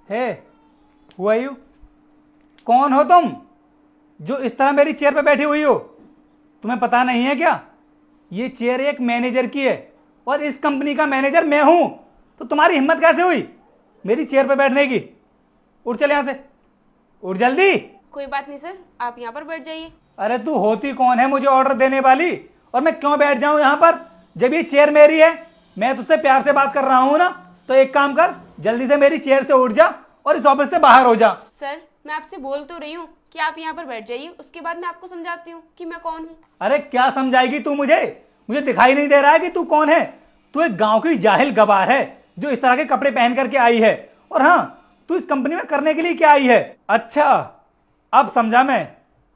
Hey, who are you? कौन हो तुम जो इस तरह मेरी चेयर पे बैठी हुई हो? तुम्हें पता नहीं है क्या? ये चेयर एक मैनेजर की है और इस कंपनी का मैनेजर मैं हूं। तो तुम्हारी हिम्मत कैसे हुई मेरी चेयर पे बैठने की? उठ चल यहां से, उठ जल्दी। कोई बात नहीं सर, आप यहाँ पर बैठ जाइए। अरे तू होती कौन है मुझे ऑर्डर देने वाली? और मैं क्यों बैठ जाऊं यहां पर जब ये चेयर मेरी है? मैं तुझसे प्यार से बात कर रहा हूं ना, तो एक काम कर, जल्दी से मेरी चेयर से उठ जा और इस ऑफिस से बाहर हो जा। सर मैं आपसे बोल तो रही हूँ कि आप यहाँ पर बैठ जाइए, उसके बाद मैं आपको समझाती हूँ कि मैं कौन हूँ। अरे क्या समझाएगी तू मुझे? मुझे दिखाई नहीं दे रहा है कि तू कौन है? तू एक गांव की जाहिल गवार है जो इस तरह के कपड़े पहन करके आई है। और हाँ, तू इस कंपनी में करने के लिए क्या आई है? अच्छा, अब समझा मैं।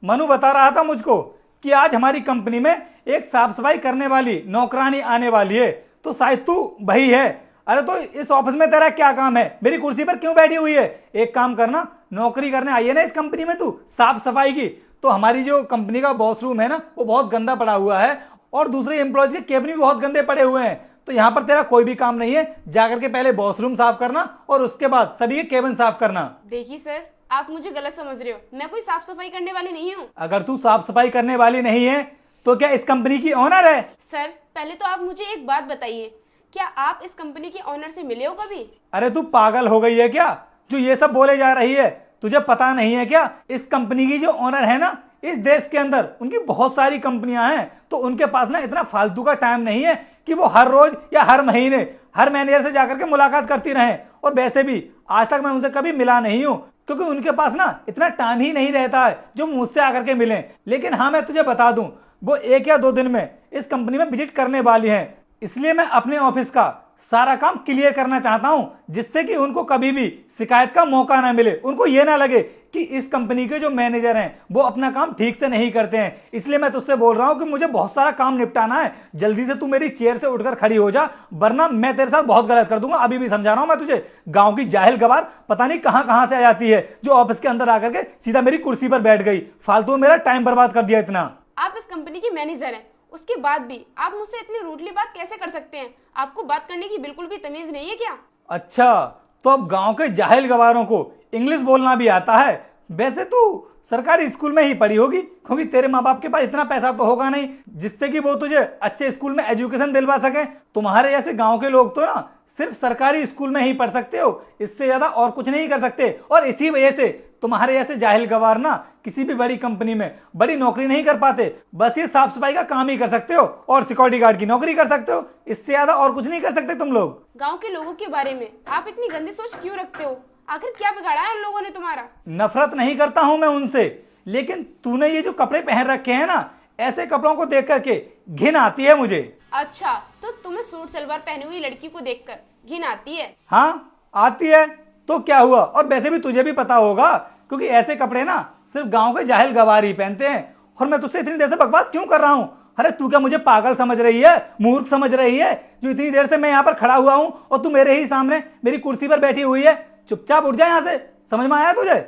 मनु बता रहा था मुझको कि आज हमारी कंपनी में एक साफ सफाई करने वाली नौकरानी आने वाली है, तो शायद तू वही है। अरे तो इस ऑफिस में तेरा क्या काम है? मेरी कुर्सी पर क्यों बैठी हुई है? एक काम करना, नौकरी करने आई है ना इस कंपनी में तू साफ सफाई की, तो हमारी जो कंपनी का वॉशरूम है ना वो बहुत गंदा पड़ा हुआ है और दूसरे एम्प्लॉयज के केबिन भी बहुत गंदे पड़े हुए हैं। तो यहाँ पर तेरा कोई भी काम नहीं है, जाकर के पहले वॉशरूम साफ करना और उसके बाद सभी के केबिन साफ करना। देखिए सर, आप मुझे गलत समझ रहे हो, मैं कोई साफ सफाई करने वाली नहीं हूँ। अगर तू साफ सफाई करने वाली नहीं है तो क्या इस कंपनी की ओनर है? सर पहले तो आप मुझे एक बात बताइए, क्या आप इस कंपनी के ऑनर से मिले हो कभी? अरे तू पागल हो गई है क्या जो ये सब बोले जा रही है? तुझे पता नहीं है क्या इस कंपनी की जो ओनर है ना, इस देश के अंदर उनकी बहुत सारी कंपनियां हैं, तो उनके पास ना इतना फालतू का टाइम नहीं है कि वो हर रोज या हर महीने हर मैनेजर से जाकर के मुलाकात करती रहें। और वैसे भी आज तक मैं उनसे कभी मिला नहीं हूं, क्योंकि उनके पास ना इतना टाइम ही नहीं रहता है जो मुझसे आकर के मिले। लेकिन हाँ, मैं तुझे बता दूं, वो 1 या 2 दिन में इस कंपनी में विजिट करने वाली हैं। इसलिए मैं अपने ऑफिस का सारा काम क्लियर करना चाहता हूं, जिससे कि उनको कभी भी शिकायत का मौका ना मिले, उनको यह ना लगे कि इस कंपनी के जो मैनेजर हैं वो अपना काम ठीक से नहीं करते हैं। इसलिए मैं तुझसे बोल रहा हूं कि मुझे बहुत सारा काम निपटाना है। जल्दी से तू मेरी चेयर से उठकर खड़ी हो जा, वरना मैं तेरे साथ बहुत गलत कर दूंगा। अभी भी समझा रहा हूं मैं तुझे। गांव की जाहिल गवार पता नहीं कहां कहां से आ जाती है, जो ऑफिस के अंदर आकर के सीधा मेरी कुर्सी पर बैठ गई, फालतू मेरा टाइम बर्बाद कर दिया इतना। आप इस कंपनी की मैनेजर हैं, उसके बाद भी आप मुझसे इतनी रूडली बात कैसे कर सकते हैं? आपको बात करने की बिल्कुल भी तमीज नहीं है क्या? अच्छा, तो अब गांव के जाहिल गवारों को इंग्लिश बोलना भी आता है? वैसे तू सरकारी स्कूल में ही पढ़ी होगी, क्योंकि तेरे माँ बाप के पास इतना पैसा तो होगा नहीं जिससे कि वो तुझे अच्छे स्कूल में एजुकेशन दिलवा सके। तुम्हारे जैसे गांव के लोग तो ना सिर्फ सरकारी स्कूल में ही पढ़ सकते हो, इससे ज्यादा और कुछ नहीं कर सकते। और इसी वजह से तुम्हारे जैसे जाहिल गवार ना किसी भी बड़ी कंपनी में बड़ी नौकरी नहीं कर पाते। बस ये साफ सफाई का काम ही कर सकते हो और सिक्योरिटी गार्ड की नौकरी कर सकते हो, इससे ज्यादा और कुछ नहीं कर सकते तुम लोग। गांव के लोगों के बारे में आप इतनी गंदी सोच क्यों रखते हो? आखिर क्या बिगाड़ा है उन लोगों ने तुम्हारा? नफरत नहीं करता हूं मैं उनसे, लेकिन तूने ये जो कपड़े पहन रखे हैं ना, ऐसे कपड़ों को देख करके घिन आती है मुझे। अच्छा, तो तुम्हें सूट सलवार पहनी हुई लड़की को देखकर घिन आती है? हाँ आती है, तो क्या हुआ? और वैसे भी तुझे भी पता होगा, क्योंकि ऐसे कपड़े ना सिर्फ गांव के जाहिल गवार ही पहनते हैं। और मैं तुझसे इतनी देर से बकवास क्यों कर रहा हूं? अरे तू क्या मुझे पागल समझ रही है, मूर्ख समझ रही है, जो इतनी देर से मैं यहाँ पर खड़ा हुआ हूं और तू मेरे ही सामने मेरी कुर्सी पर बैठी हुई है? चुपचाप उठ जा यहाँ से, समझ में आया तुझे?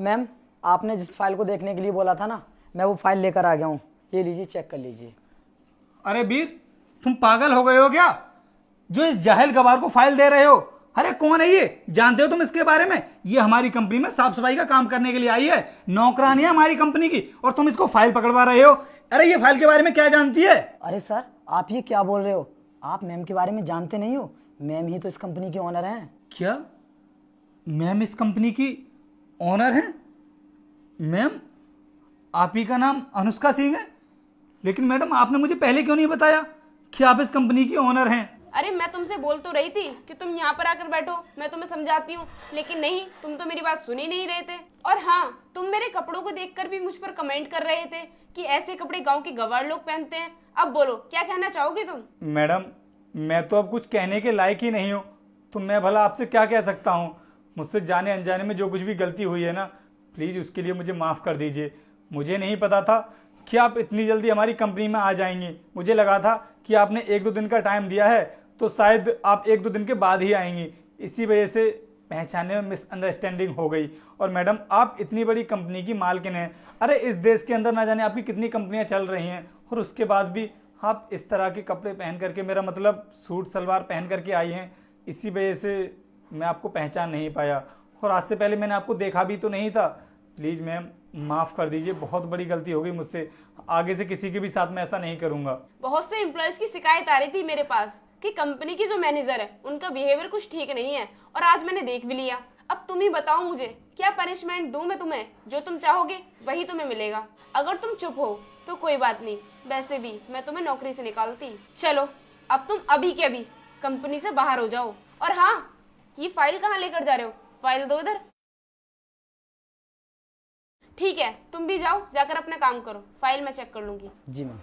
मैम, आपने जिस फाइल को देखने के लिए बोला था ना, मैं वो फाइल लेकर आ गया हूँ, ये लीजिए, चेक कर लीजिए। अरे वीर, तुम पागल हो गए हो क्या जो इस जाहिल गवार को फाइल दे रहे हो? अरे कौन है ये? जानते हो तुम इसके बारे में? ये हमारी कंपनी में साफ सफाई का काम करने के लिए आई है, नौकरानी है हमारी कंपनी की, और तुम इसको फाइल पकड़वा रहे हो। अरे ये फाइल के बारे में क्या जानती है? अरे सर, आप ये क्या बोल रहे हो? आप मैम के बारे में जानते नहीं हो? मैम ही तो इस कंपनी की ओनर हैं। क्या मैम इस कंपनी की ओनर हैं? मैम, आप ही का नाम अनुष्का सिंह है? लेकिन मैडम, आपने मुझे पहले क्यों नहीं बताया कि आप इस कंपनी की ओनर हैं? अरे मैं तुमसे बोल तो रही थी कि तुम यहाँ पर आकर बैठो, मैं तुम्हें समझाती हूँ, लेकिन नहीं, तुम तो मेरी बात सुन ही नहीं रहे थे। और हाँ, तुम मेरे कपड़ों को देखकर भी मुझ पर कमेंट कर रहे थे कि ऐसे कपड़े गांव के गवार लोग पहनते हैं। अब बोलो, क्या कहना चाहोगे तुम? मैडम, मैं तो अब कुछ कहने के लायक ही नहीं हूँ, तो मैं भला आपसे क्या कह सकता हूँ? मुझसे जाने अनजाने में जो कुछ भी गलती हुई है ना, प्लीज़ उसके लिए मुझे माफ़ कर दीजिए। मुझे नहीं पता था कि आप इतनी जल्दी हमारी कंपनी में आ जाएंगी। मुझे लगा था कि आपने 1-2 दिन का टाइम दिया है, तो शायद आप 1-2 दिन के बाद ही आएंगी। इसी वजह से पहचानने में मिसअंडरस्टैंडिंग हो गई। और मैडम, आप इतनी बड़ी कंपनी की मालकिन हैं। अरे इस देश के अंदर ना जाने आपकी कितनी कंपनियां चल रही हैं, और उसके बाद भी आप इस तरह के कपड़े पहन करके, मेरा मतलब सूट सलवार पहन करके आई हैं। इसी वजह से मैं आपको पहचान नहीं पाया और आज से पहले मैंने आपको देखा भी तो नहीं था। प्लीज़ मैम माफ़ कर दीजिए, बहुत बड़ी गलती हो गई मुझसे। आगे से किसी के भी साथ मैं ऐसा नहीं करूँगा। बहुत से एम्प्लॉयज की शिकायत आ रही थी मेरे पास कि कंपनी की जो मैनेजर है उनका बिहेवियर कुछ ठीक नहीं है, और आज मैंने देख भी लिया। अब तुम ही बताओ मुझे क्या पनिशमेंट दूं मैं तुम्हें? जो तुम चाहोगे वही तुम्हें मिलेगा। अगर तुम चुप हो तो कोई बात नहीं, वैसे भी मैं तुम्हें नौकरी से निकालती। चलो अब तुम अभी के अभी कंपनी से बाहर हो जाओ। और हाँ, ये फाइल कहाँ लेकर जा रहे हो? फाइल दो इधर। ठीक है, तुम भी जाओ, जाकर अपना काम करो, फाइल मैं चेक कर लूंगी। जी मैम।